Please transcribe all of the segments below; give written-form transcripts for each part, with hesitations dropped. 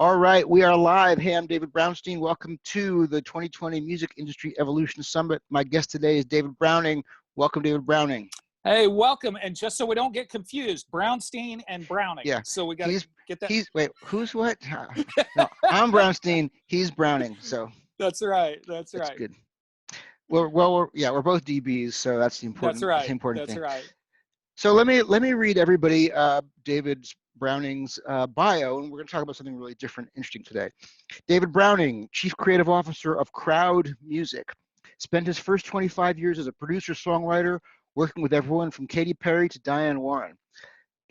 All right, we are live. Hey, I'm David Brownstein. Welcome to the 2020 Music Industry Evolution Summit. My guest today is David Browning. Welcome, David Browning. Hey, welcome. And just so we don't get confused, Brownstein and Browning. Yeah, So we got to get that. Wait, who's what? No, I'm Brownstein. He's Browning. So That's right. That's that's right. good. We're both DBs, so that's the That's important right. That's thing. right. So let me read everybody David Browning's bio, and we're going to talk about something really different, interesting today. David Browning, Chief Creative Officer of Crowd Music, spent his first 25 years as a producer-songwriter, working with everyone from Katy Perry to Diane Warren.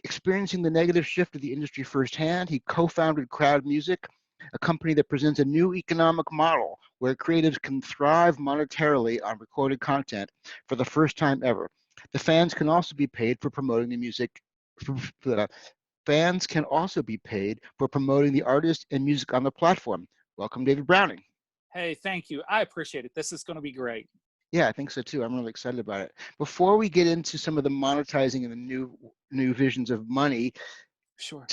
Experiencing the negative shift of the industry firsthand, he co-founded Crowd Music, a company that presents a new economic model where creatives can thrive monetarily on recorded content for the first time ever. The fans can also be paid for promoting the music. Fans can also be paid for promoting the artist and music on the platform. Welcome, David Browning. Hey, thank you. I appreciate it. This is going to be great. Yeah, I think so too. I'm really excited about it. Before we get into some of the monetizing and the new visions of money, Sure.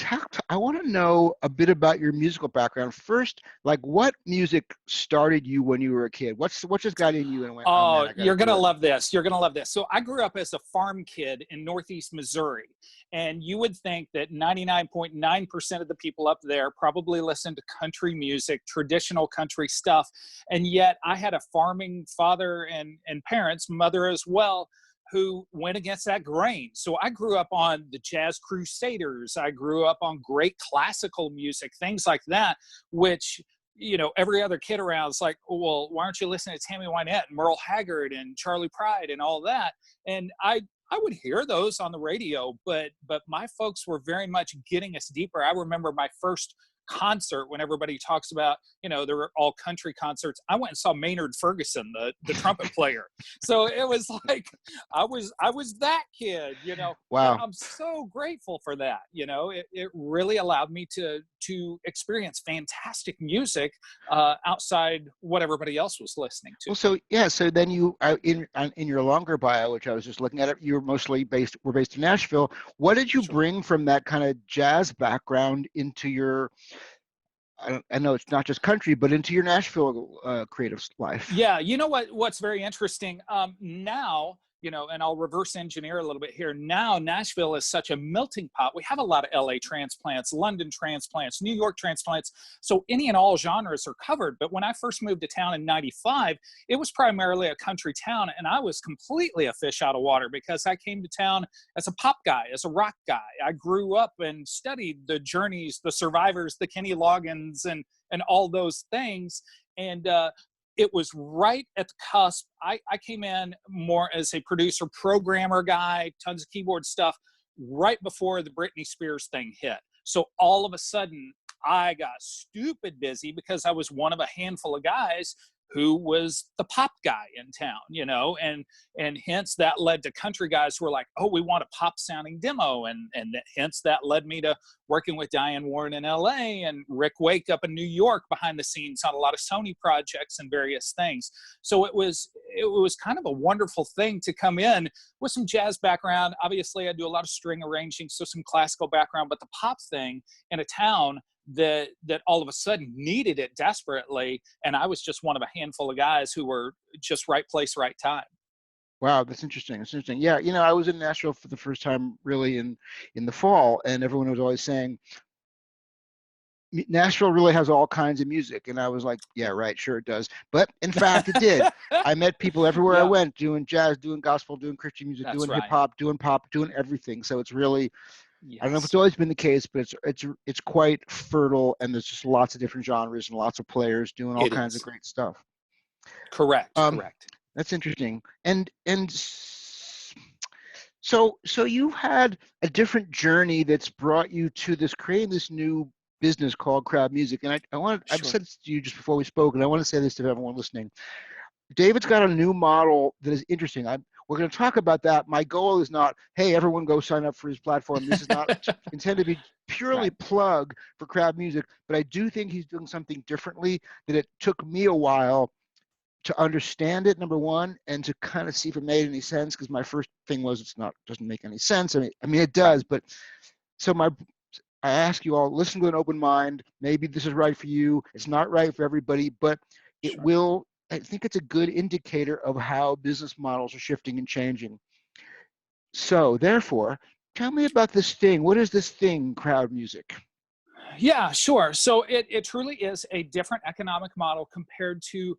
I want to know a bit about your musical background. First, like what music started you when you were a kid? What just got in you and went, oh man, I gotta You're going to do it. love this. You're going to love this. So I grew up as a farm kid in Northeast Missouri. And you would think that 99.9% of the people up there probably listen to country music, traditional country stuff. And yet I had a farming father and parents, mother as well, who went against that grain. So I grew up on the Jazz Crusaders. I grew up on great classical music, things like that, which, you know, every other kid around is like, oh, well, why aren't you listening to Tammy Wynette and Merle Haggard and Charlie Pride and all that? And I would hear those on the radio, but my folks were very much getting us deeper. I remember my first concert when everybody talks about, you know, they were all country concerts. I went and saw Maynard Ferguson, the trumpet player. So it was like I was that kid, you know. And Wow. I'm so grateful for that. You know, it really allowed me to experience fantastic music outside what everybody else was listening to. Well, so yeah, so then you in your longer bio, which I was just looking at it, you were mostly based in Nashville. What did you Sure. bring from that kind of jazz background into your I know it's not just country, but into your Nashville creative life? Yeah, you know what's very interesting now, you know, and I'll reverse engineer a little bit here. Now Nashville is such a melting pot. We have a lot of LA transplants, London transplants, New York transplants. So any and all genres are covered. But when I first moved to town in '95, it was primarily a country town, and I was completely a fish out of water because I came to town as a pop guy, as a rock guy. I grew up and studied the Journeys, the Survivors, the Kenny Loggins, and all those things. And it was right at the cusp. I came in more as a producer, programmer guy, tons of keyboard stuff, right before the Britney Spears thing hit. So all of a sudden, I got stupid busy because I was one of a handful of guys who was the pop guy in town, you know, and hence that led to country guys who were like, oh, we want a pop sounding demo. And hence that led me to working with Diane Warren in LA and Rick Wake up in New York behind the scenes on a lot of Sony projects and various things. So it was kind of a wonderful thing to come in with some jazz background. Obviously I do a lot of string arranging, so some classical background, but the pop thing in a town that all of a sudden needed it desperately, and I was just one of a handful of guys who were just right place, right time. Wow, that's interesting. That's interesting. Yeah, you know, I was in Nashville for the first time really in the fall, and everyone was always saying Nashville really has all kinds of music, and I was like, yeah, right, sure it does. But in fact, it did. I met people everywhere I Yeah, went, doing jazz, doing gospel, doing Christian music, that's doing hip right. hop, doing pop, doing everything. So it's really, I don't know if it's Yes, always been the case, but it's quite fertile, and there's just lots of different genres and lots of players doing all it kinds of is. great stuff. Correct, Um, correct. that's interesting. So you've had a different journey that's brought you to this creating this new business called Crowd Music. And I've Sure. said this to you just before we spoke, and I want to say this to everyone listening. David's got a new model that is interesting. We're going to talk about that. My goal is not, hey, everyone go sign up for his platform. This is not intended to be purely Right. plug for Crowd Music, but I do think he's doing something differently that it took me a while to understand it, number one, and to kind of see if it made any sense, because my first thing was doesn't make any sense. I mean it Right. does, but so I ask you all, listen with an open mind. Maybe this is right for you. It's not right for everybody, but it Sure. will, I think it's a good indicator of how business models are shifting and changing. So therefore, tell me about this thing. What is this thing, crowd music? Yeah, sure. So it truly is a different economic model compared to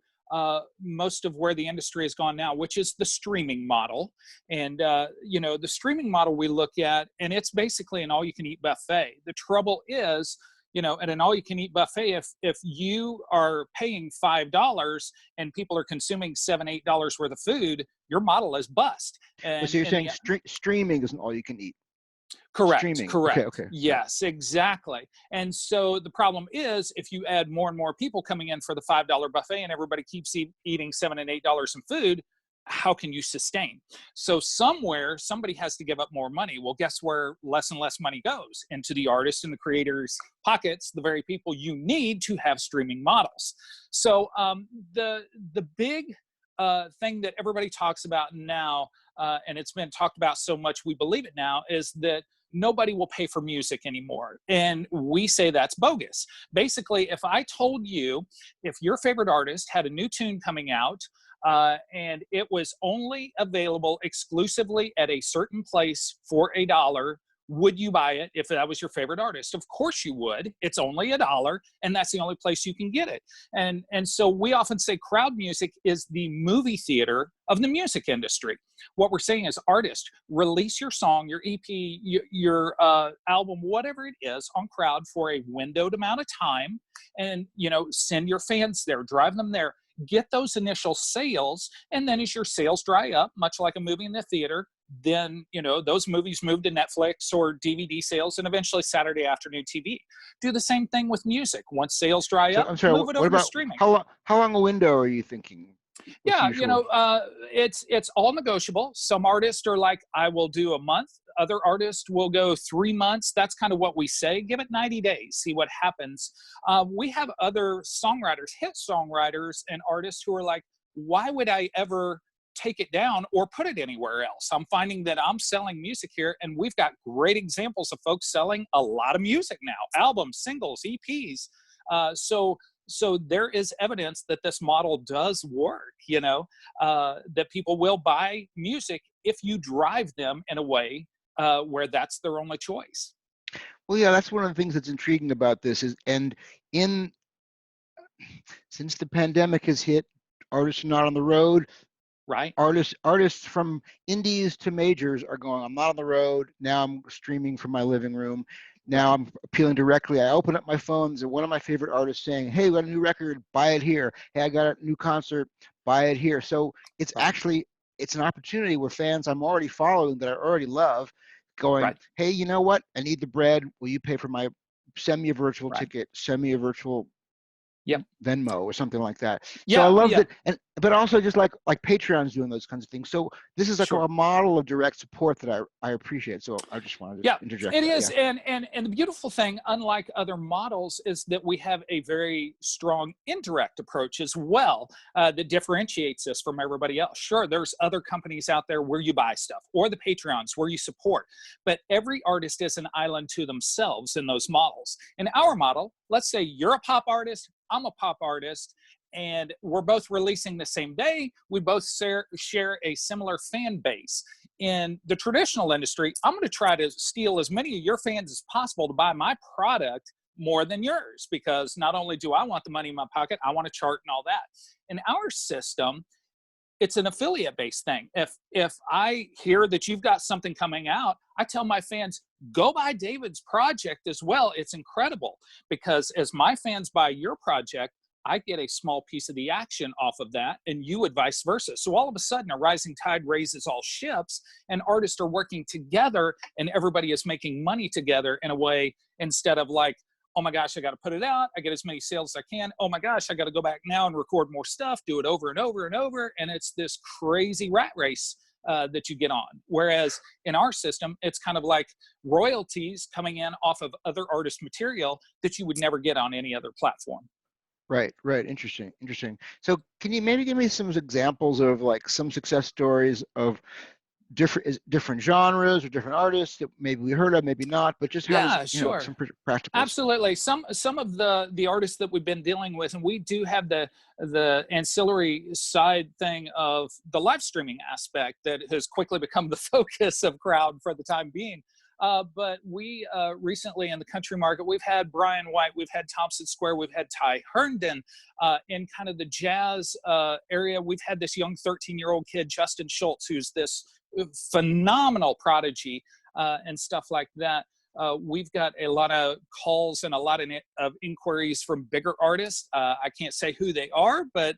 most of where the industry has gone now, which is the streaming model. And, the streaming model we look at, and it's basically an all you can eat buffet. The trouble is, at an all you can eat buffet, if you are paying $5 and people are consuming $7, $8 worth of food, your model is bust. So And you're in saying the streaming isn't all you can eat. Correct, Streaming. Okay, correct. okay. Yeah. Yes, exactly. And so the problem is if you add more and more people coming in for the $5 buffet and everybody keeps eating $7 and $8 in food, how can you sustain? So somewhere somebody has to give up more money. Well, guess where less and less money goes? Into the artists and the creators' pockets, the very people you need to have streaming models. So the big thing that everybody talks about now, and it's been talked about so much we believe it now, is that nobody will pay for music anymore. And we say that's bogus. Basically, if I told you if your favorite artist had a new tune coming out and it was only available exclusively at a certain place for $1, would you buy it if that was your favorite artist? Of course you would. It's only $1, and that's the only place you can get it. And so we often say crowd music is the movie theater of the music industry. What we're saying is, artists, release your song, your EP, your album, whatever it is, on crowd for a windowed amount of time, and send your fans there, drive them there, get those initial sales, and then as your sales dry up, much like a movie in the theater, then those movies move to Netflix or DVD sales and eventually Saturday afternoon TV. Do the same thing with music. Once sales dry So up, I'm sorry. move it What over to about streaming. how long a window are you thinking? What's Yeah, usual? it's all negotiable. Some artists are like, I will do a month. Other artists will go 3 months. That's kind of what we say. Give it 90 days, see what happens. We have other songwriters, hit songwriters and artists who are like, why would I ever take it down or put it anywhere else? I'm finding that I'm selling music here, and we've got great examples of folks selling a lot of music now, albums, singles, EPs. So there is evidence that this model does work, that people will buy music if you drive them in a way where that's their only choice. Well, yeah, that's one of the things that's intriguing about this in since the pandemic has hit, artists are not on the road. Right. Artists from indies to majors are going, I'm not on the road. Now I'm streaming from my living room. Now Right. I'm appealing directly. I open up my phones and one of my favorite artists saying, hey, we got a new record, buy it here. Hey, I got a new concert, buy it here. So it's Right. actually, it's an opportunity where fans I'm already following that I already love going, Right. hey, you know what? I need the bread. Will you pay for my, send me a virtual Right. ticket, send me a virtual Yep. Venmo or something like that. So I Yeah. love Yeah. that, and but also just like Patreon's doing those kinds of things. So this is like Sure. a model of direct support that I appreciate. So I just wanted to Yeah, interject it that. is. Yeah. And the beautiful thing, unlike other models, is that we have a very strong indirect approach as well that differentiates us from everybody else. Sure, there's other companies out there where you buy stuff, or the Patreons where you support, but every artist is an island to themselves in those models. In our model, let's say you're a pop artist, I'm a pop artist, and we're both releasing the same day. We both share a similar fan base. In the traditional industry, I'm going to try to steal as many of your fans as possible to buy my product more than yours, because not only do I want the money in my pocket, I want to chart and all that. In our system, it's an affiliate based thing. If I hear that you've got something coming out, I tell my fans, go buy David's project as well. It's incredible, because as my fans buy your project, I get a small piece of the action off of that, and you would vice versa. So all of a sudden, a rising tide raises all ships, and artists are working together, and everybody is making money together in a way, instead of like, oh my gosh, I got to put it out, I get as many sales as I can. Oh my gosh, I got to go back now and record more stuff, do it over and over and over. And it's this crazy rat race that you get on. Whereas in our system, it's kind of like royalties coming in off of other artist material that you would never get on any other platform. Right. Right. Interesting. So can you maybe give me some examples of like some success stories of different genres or different artists that maybe we heard of, maybe not, but just how does, Yeah, sure. some practicals? Absolutely. Some of the artists that we've been dealing with, and we do have the ancillary side thing of the live streaming aspect that has quickly become the focus of Crowd for the time being. But we recently in the country market, we've had Brian White, we've had Thompson Square, we've had Ty Herndon. In kind of the jazz area, we've had this young 13-year-old kid, Justin Schultz, who's this phenomenal prodigy and stuff like that. We've got a lot of calls and a lot of inquiries from bigger artists. I can't say who they are, but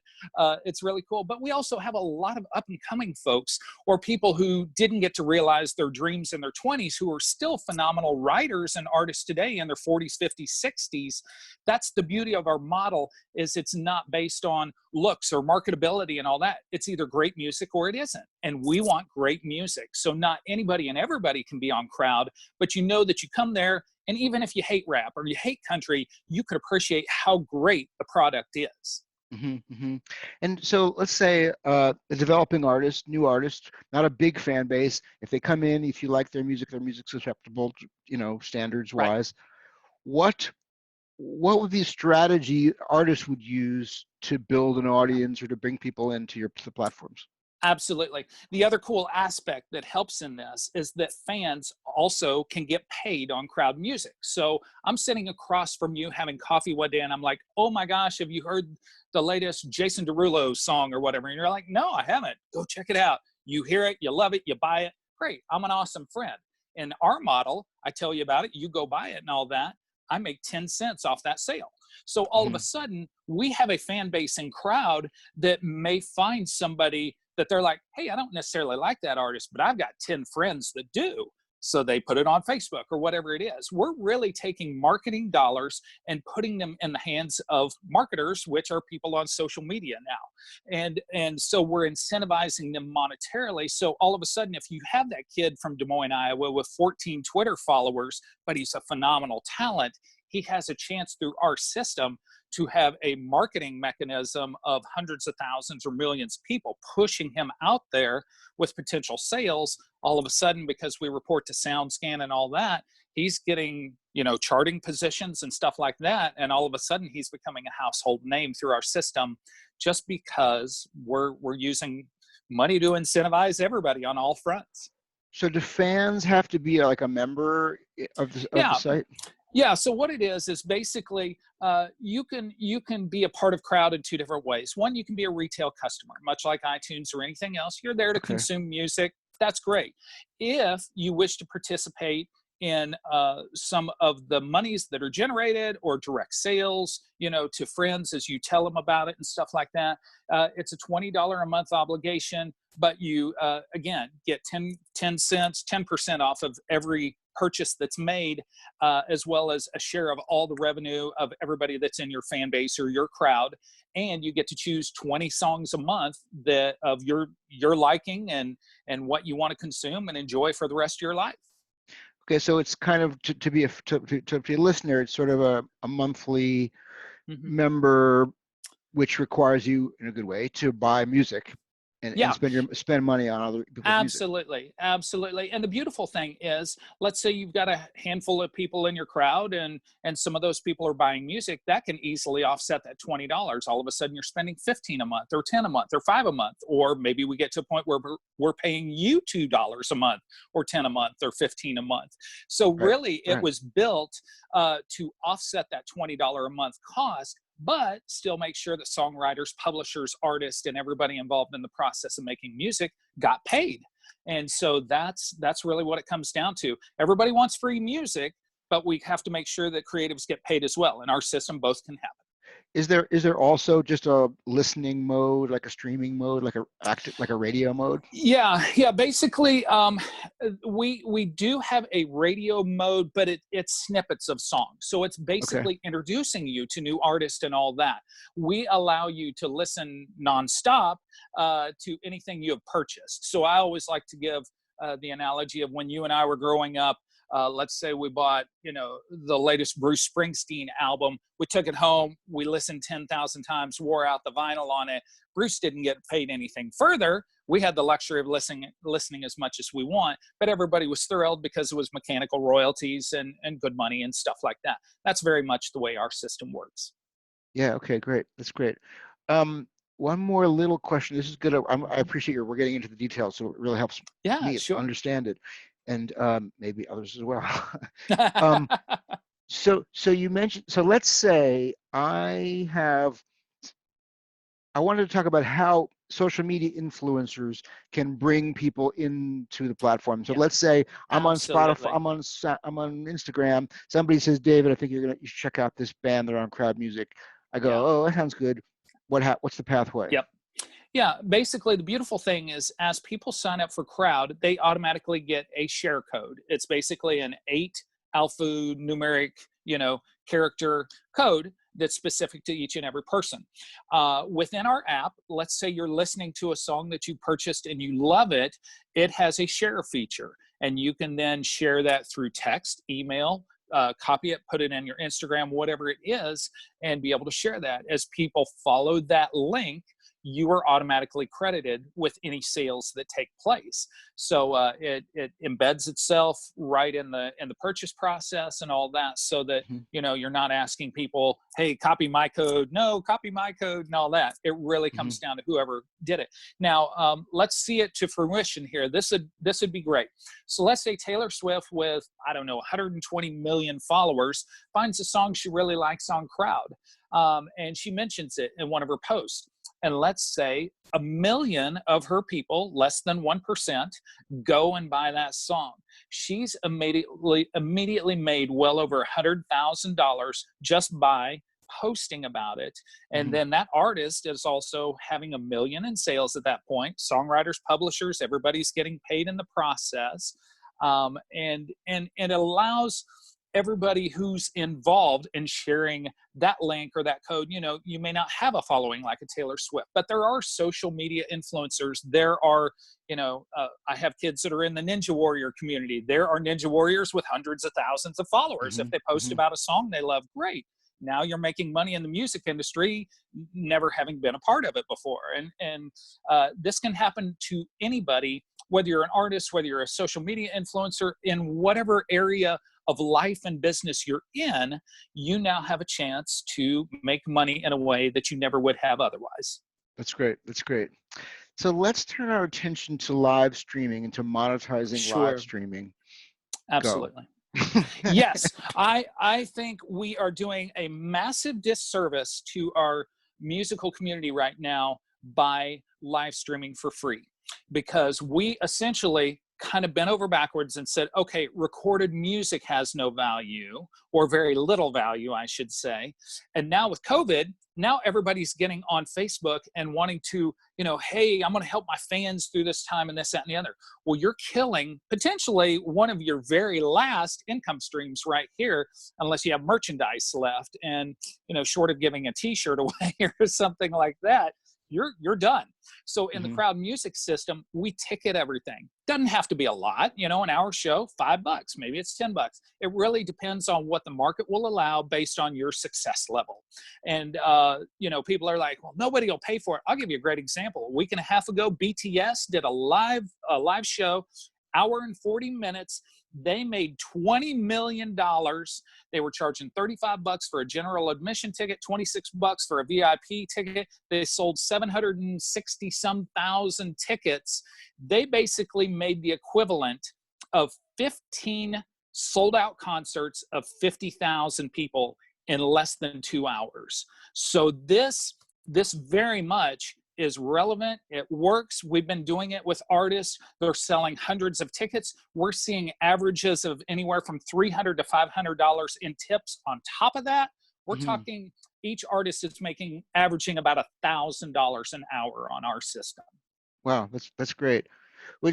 it's really cool. But we also have a lot of up and coming folks or people who didn't get to realize their dreams in their 20s who are still phenomenal writers and artists today in their 40s, 50s, 60s. That's the beauty of our model, is it's not based on looks or marketability and all that. It's either great music or it isn't. And we want great music. So not anybody and everybody can be on Crowd, but you know that you come there, and even if you hate rap or you hate country, you could appreciate how great the product is. Mm-hmm, mm-hmm. And so let's say a developing artist, new artist, not a big fan base. If they come in, if you like their music's acceptable, standards Right. wise. What would be a strategy artists would use to build an audience or to bring people into the platforms? Absolutely. The other cool aspect that helps in this is that fans also can get paid on Crowd music. So I'm sitting across from you having coffee one day and I'm like, oh my gosh, have you heard the latest Jason Derulo song or whatever? And you're like, no, I haven't. Go check it out. You hear it, you love it, you buy it. Great. I'm an awesome friend. In our model, I tell you about it, you go buy it and all that. I make 10 cents off that sale. So all of a sudden, we have a fan base and Crowd that may find somebody that they're like, hey, I don't necessarily like that artist, but I've got 10 friends that do. So they put it on Facebook or whatever it is. We're really taking marketing dollars and putting them in the hands of marketers, which are people on social media now. And so we're incentivizing them monetarily. So all of a sudden, if you have that kid from Des Moines, Iowa with 14 Twitter followers, but he's a phenomenal talent, he has a chance through our system to have a marketing mechanism of hundreds of thousands or millions of people pushing him out there with potential sales. All of a sudden, because we report to SoundScan and all that, he's getting, charting positions and stuff like that. And all of a sudden he's becoming a household name through our system just because we're using money to incentivize everybody on all fronts. So do fans have to be like a member of the site? Yeah. So what it is basically you can be a part of Crowd in two different ways. One, you can be a retail customer, much like iTunes or anything else. You're there to consume music. That's great. If you wish to participate in some of the monies that are generated or direct sales, to friends as you tell them about it and stuff like that, it's a $20 a month obligation, but you, again, get 10 cents, 10% off of every purchase that's made, as well as a share of all the revenue of everybody that's in your fan base or your Crowd. And you get to choose 20 songs a month that of your liking and what you want to consume and enjoy for the rest of your life. Okay, so it's kind of to be a listener, it's sort of a monthly member, which requires you in a good way to buy music and spend money on other people's music. Absolutely. And the beautiful thing is, let's say you've got a handful of people in your Crowd and some of those people are buying music, that can easily offset that $20. All of a sudden you're spending 15 a month or 10 a month or 5 a month, or maybe we get to a point where we're paying you $2 a month or 10 a month or 15 a month. So really it was built to offset that $20 a month cost, but still make sure that songwriters, publishers, artists, and everybody involved in the process of making music got paid. And so that's really what it comes down to. Everybody wants free music, but we have to make sure that creatives get paid as well. In our system, both can happen. Is there also just a listening mode, like a streaming mode, like a radio mode? Yeah. Basically, we do have a radio mode, but it's snippets of songs. So it's basically introducing you to new artists and all that. We allow you to listen nonstop to anything you have purchased. So I always like to give the analogy of when you and I were growing up. Let's say we bought, the latest Bruce Springsteen album. We took it home. We listened 10,000 times, wore out the vinyl on it. Bruce didn't get paid anything further. We had the luxury of listening as much as we want, but everybody was thrilled because it was mechanical royalties and good money and stuff like that. That's very much the way our system works. Yeah. Okay. Great. That's great. One more little question. This is good. I appreciate we're getting into the details, so it really helps me Sure. understand it, and maybe others as well. So you mentioned. So let's say I wanted to talk about how social media influencers can bring people into the platform. So let's say I'm Absolutely. on Spotify, I'm on Instagram. Somebody says, David, I think you should check out this band. They're on Crowd Music. I go, oh, that sounds good. What's the pathway? Yep. Yeah, basically the beautiful thing is as people sign up for Crowd, they automatically get a share code. It's basically an 8 alphanumeric, character code that's specific to each and every person. Within our app, let's say you're listening to a song that you purchased and you love it, it has a share feature. And you can then share that through text, email, copy it, put it in your Instagram, whatever it is, and be able to share that. As people follow that link, you are automatically credited with any sales that take place. So it embeds itself right in the purchase process and all that, so that you're not asking people, hey, copy my code. No, copy my code and all that. It really comes down to whoever did it. Now let's see it to fruition here. This would be great. So let's say Taylor Swift, with 120 million followers, finds a song she really likes on Crowd, and she mentions it in one of her posts. And let's say 1 million of her people, less than 1%, go and buy that song. She's immediately made well over $100,000 just by posting about it. And then that artist is also having 1 million in sales at that point. Songwriters, publishers, everybody's getting paid in the process. And it allows everybody who's involved in sharing that link or that code. You may not have a following like a Taylor Swift, but there are social media influencers. There are, I have kids that are in the Ninja Warrior community. There are Ninja Warriors with hundreds of thousands of followers. If they post about a song they love, great. Now you're making money in the music industry, never having been a part of it before. And this can happen to anybody, whether you're an artist, whether you're a social media influencer, in whatever area of life and business you're in, you now have a chance to make money in a way that you never would have otherwise. That's great. That's great. So let's turn our attention to live streaming and to monetizing live streaming. Absolutely. Yes, I think we are doing a massive disservice to our musical community right now by live streaming for free, because we essentially kind of bent over backwards and said, okay, recorded music has no value, or very little value, I should say. And now with COVID, now everybody's getting on Facebook and wanting to, hey, I'm going to help my fans through this time and this, that, and the other. Well, you're killing potentially one of your very last income streams right here, unless you have merchandise left. And, short of giving a t-shirt away or something like that, you're done. So in the Crowd Music system, we ticket everything. Doesn't have to be a lot, an hour show, $5, maybe it's $10. It really depends on what the market will allow based on your success level. And, people are like, well, nobody will pay for it. I'll give you a great example. A week and a half ago, BTS did a live show, hour and 40 minutes. They made $20 million. They were charging $35 for a general admission ticket, $26 for a VIP ticket. They sold 760 some thousand tickets. They basically made the equivalent of 15 sold out concerts of 50,000 people in less than 2 hours. So this very much is relevant. It works. We've been doing it with artists. They're selling hundreds of tickets. We're seeing averages of anywhere from $300 to $500 in tips. On top of that, we're talking each artist is averaging about $1,000 an hour on our system. Wow, that's great.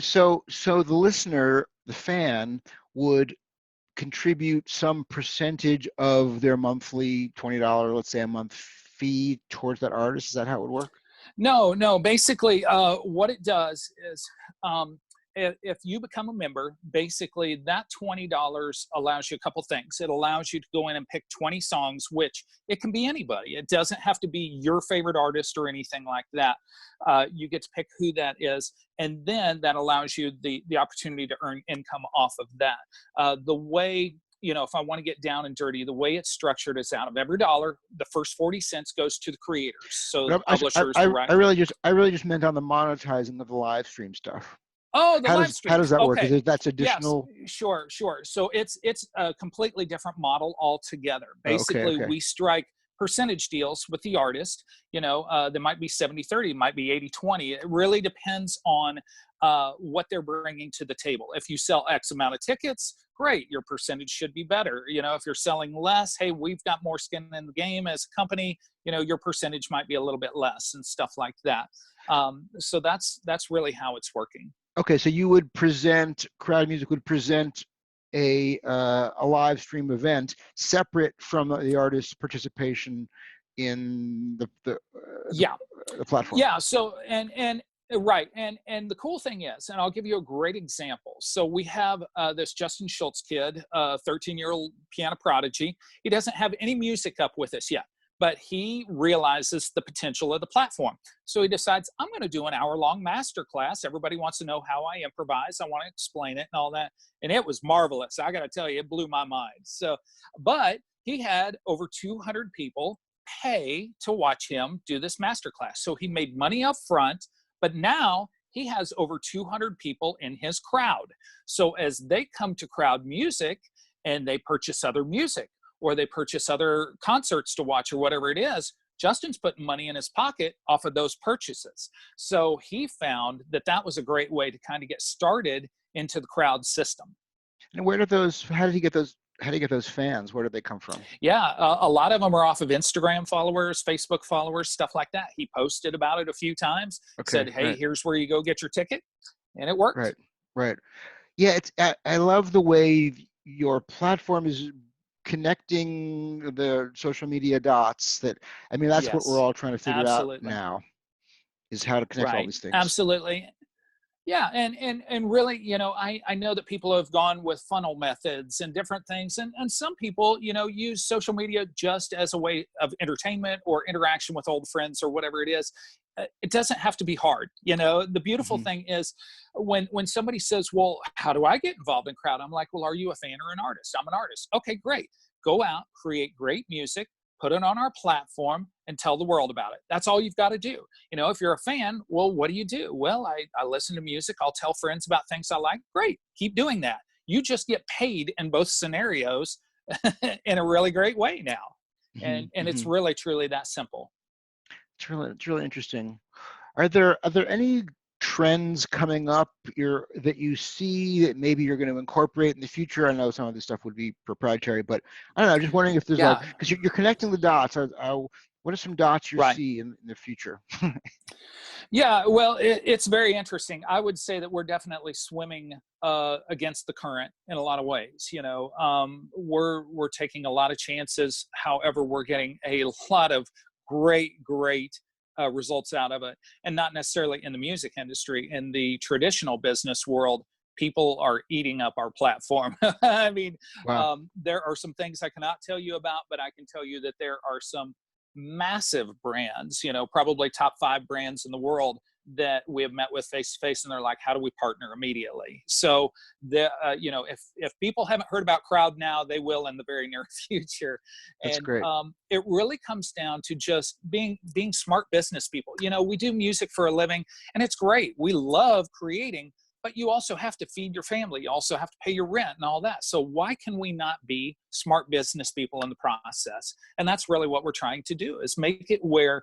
So the listener, the fan, would contribute some percentage of their monthly $20, let's say a month fee towards that artist. Is that how it would work? No. Basically, what it does is if you become a member, basically that $20 allows you a couple things. It allows you to go in and pick 20 songs, which it can be anybody. It doesn't have to be your favorite artist or anything like that. You get to pick who that is. And then that allows you the opportunity to earn income off of that. The way, if I want to get down and dirty, the way it's structured is out of every dollar, the first 40 cents goes to the creators. So the publishers, I really just meant on the monetizing of the live stream stuff. Oh, the live stream. How does that work? Okay. Is that's additional? Yes, sure. So it's a completely different model altogether. Basically, okay. we strike percentage deals with the artist. There might be 70-30, might be 80-20. It really depends on what they're bringing to the table. If you sell X amount of tickets, great, your percentage should be better. If you're selling less, hey, we've got more skin in the game as a company, your percentage might be a little bit less and stuff like that. So that's really how it's working. Okay, so you would present, Crowd Music would present a live stream event separate from the artist's participation in the platform. Yeah. So right. And the cool thing is, and I'll give you a great example. So we have this Justin Schultz kid, 13-year-old piano prodigy. He doesn't have any music up with us yet, but he realizes the potential of the platform. So he decides, I'm going to do an hour-long masterclass. Everybody wants to know how I improvise. I want to explain it and all that. And it was marvelous. I got to tell you, it blew my mind. But he had over 200 people pay to watch him do this masterclass. So he made money up front, but now he has over 200 people in his crowd. So as they come to Crowd Music and they purchase other music, or they purchase other concerts to watch or whatever it is, Justin's putting money in his pocket off of those purchases. So he found that was a great way to kind of get started into the crowd system. And how did he get those fans? Where did they come from? Yeah, a lot of them are off of Instagram followers, Facebook followers, stuff like that. He posted about it a few times, said, hey, here's where you go get your ticket. And it worked. Right. Yeah, I love the way your platform is connecting the social media dots. That's what we're all trying to figure out now, is how to connect all these things. Absolutely. Yeah, and really, I know that people have gone with funnel methods and different things, and some people, use social media just as a way of entertainment or interaction with old friends or whatever it is. It doesn't have to be hard. The beautiful thing is when somebody says, well, how do I get involved in crowd? I'm like, well, are you a fan or an artist? I'm an artist. Okay, great. Go out, create great music, put it on our platform, and tell the world about it. That's all you've got to do. If you're a fan, well, what do you do? Well, I listen to music. I'll tell friends about things I like. Great. Keep doing that. You just get paid in both scenarios in a really great way now. And it's really, truly that simple. It's really interesting. Are there any trends coming up that you see that maybe you're going to incorporate in the future? I know some of this stuff would be proprietary, but I don't know. I'm just wondering if there's because you're connecting the dots. What are some dots you see in the future? Yeah, well, it's very interesting. I would say that we're definitely swimming against the current in a lot of ways. We're taking a lot of chances. However, we're getting a lot of great results out of it, and not necessarily in the music industry. In the traditional business world, people are eating up our platform. I mean, wow. There are some things I cannot tell you about, but I can tell you that there are some massive brands, probably top 5 brands in the world that we have met with face to face, and they're like, how do we partner immediately? So if people haven't heard about Crowd now, they will in the very near future. That's great. It really comes down to just being smart business people. We do music for a living, and it's great. We love creating, but you also have to feed your family. You also have to pay your rent and all that. So why can we not be smart business people in the process? And that's really what we're trying to do, is make it where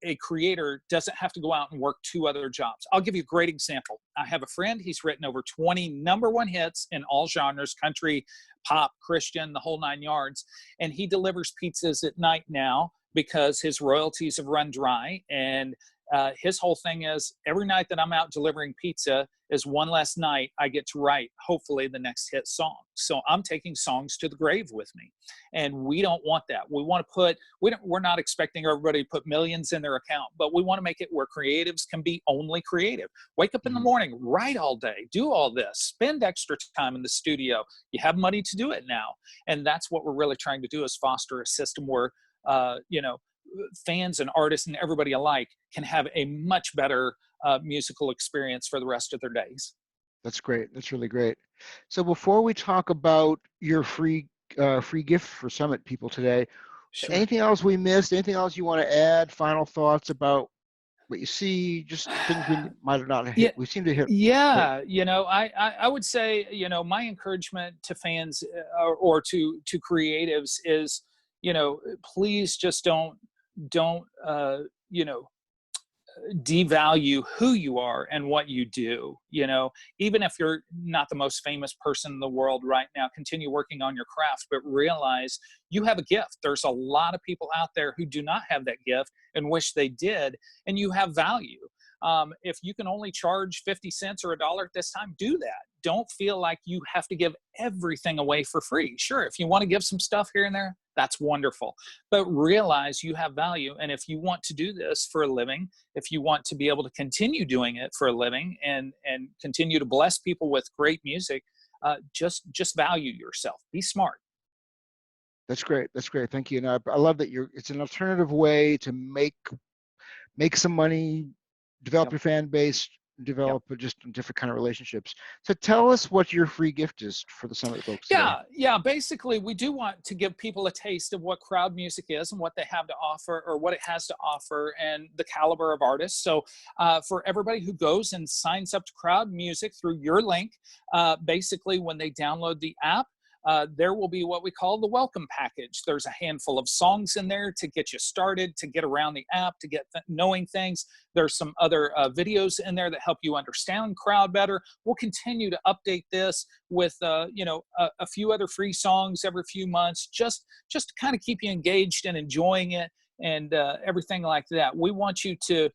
a creator doesn't have to go out and work 2 other jobs. I'll give you a great example. I have a friend, he's written over 20 #1 hits in all genres, country, pop, Christian, the whole 9 yards. And he delivers pizzas at night now because his royalties have run dry. And his whole thing is every night that I'm out delivering pizza is one less night I get to write, hopefully, the next hit song. So I'm taking songs to the grave with me. And we don't want that. We want to put, we're not expecting everybody to put millions in their account, but we want to make it where creatives can be only creative. Wake up in the morning, write all day, do all this, spend extra time in the studio. You have money to do it now. And that's what we're really trying to do, is foster a system where, fans and artists and everybody alike can have a much better musical experience for the rest of their days. That's great. That's really great. So before we talk about your free gift for Summit people today, Sure. anything else we missed? Anything else you want to add? Final thoughts about what you see? Just things we might have not hit. We seem to hit. Yeah, I would say, my encouragement to fans or to creatives is, please just don't devalue who you are and what you do. Even if you're not the most famous person in the world right now, continue working on your craft, but realize you have a gift. There's a lot of people out there who do not have that gift and wish they did, and you have value. If you can only charge 50 cents or $1 at this time, do that. Don't feel like you have to give everything away for free. Sure, if you want to give some stuff here and there, that's wonderful. But realize you have value. And if you want to do this for a living, if you want to be able to continue doing it for a living and continue to bless people with great music, just value yourself. Be smart. That's great. That's great. Thank you. And I love that it's an alternative way to make some money, develop your fan base, develop just different kind of relationships. So tell us what your free gift is for the Summit folks today. Yeah. Basically, we do want to give people a taste of what crowd music is and what they have to offer, or what it has to offer, and the caliber of artists. So for everybody who goes and signs up to crowd music through your link, basically when they download the app, there will be what we call the welcome package. There's a handful of songs in there to get you started, to get around the app, to get knowing things. There's some other videos in there that help you understand crowd better. We'll continue to update this with a few other free songs every few months, just to kind of keep you engaged and enjoying it, and everything like that. We want you to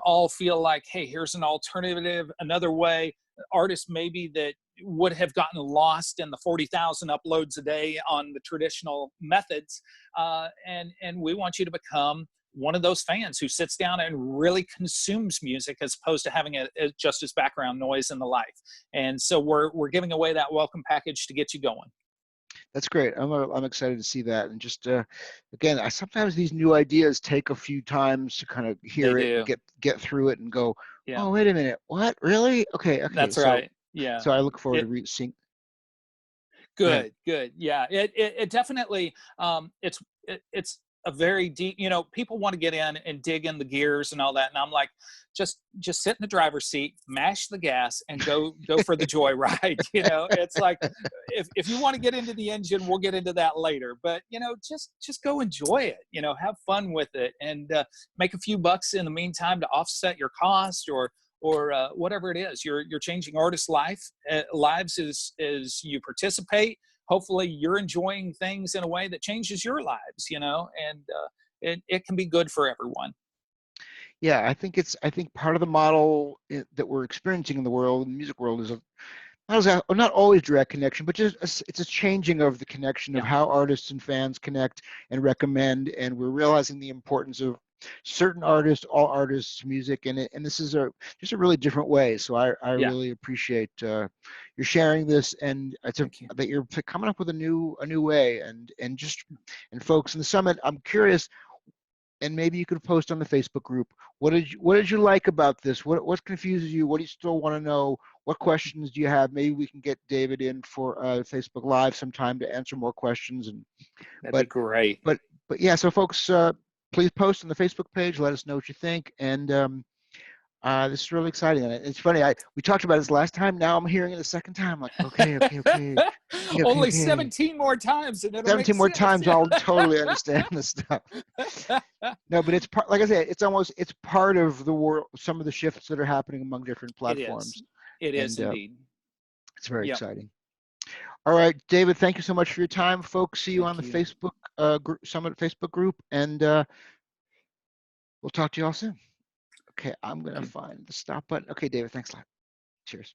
all feel like, hey, here's an alternative, another way. Artists maybe that would have gotten lost in the 40,000 uploads a day on the traditional methods. And we want you to become one of those fans who sits down and really consumes music, as opposed to having it just as background noise in the life. And so we're giving away that welcome package to get you going. That's great. I'm excited to see that. And just again, sometimes these new ideas take a few times to kind of hear it, and get through it, and go, oh, wait a minute, what? Really? Okay. That's right. Yeah. So I look forward to seeing. Good. Yeah. It definitely, it's a very deep, people want to get in and dig in the gears and all that. And I'm like, just sit in the driver's seat, mash the gas, and go for the joy ride. It's like, if you want to get into the engine, we'll get into that later, but just go enjoy it, have fun with it, and make a few bucks in the meantime to offset your cost, or whatever it is. You're changing artists' lives as you participate. Hopefully you're enjoying things in a way that changes your lives, and it can be good for everyone. Yeah, I think part of the model that we're experiencing in the world, in the music world, is not always direct connection, but just it's a changing of the connection of how artists and fans connect and recommend, and we're realizing the importance of certain artists, all artists' music, and this is just a really different way. So I really appreciate your sharing this, and that you're coming up with a new way, and folks in the Summit, I'm curious, and maybe you could post on the Facebook group, what did you like about this? What confuses you? What do you still want to know? What questions do you have? Maybe we can get David in for Facebook Live sometime to answer more questions. That'd be great. But yeah, so folks, please post on the Facebook page. Let us know what you think. And this is really exciting. And it's funny, we talked about this last time. Now I'm hearing it a second time. Like, okay. Only 17 more times, and it'll 17 more times, I'll totally understand this stuff. No, but it's like I said, it's part of the world. Some of the shifts that are happening among different platforms. It is indeed. It's very exciting. All right, David, thank you so much for your time, folks. See you on the Facebook Summit Facebook group, and We'll talk to you all soon. Okay, I'm Thank gonna you. find the stop button. Okay, David, thanks a lot. Cheers.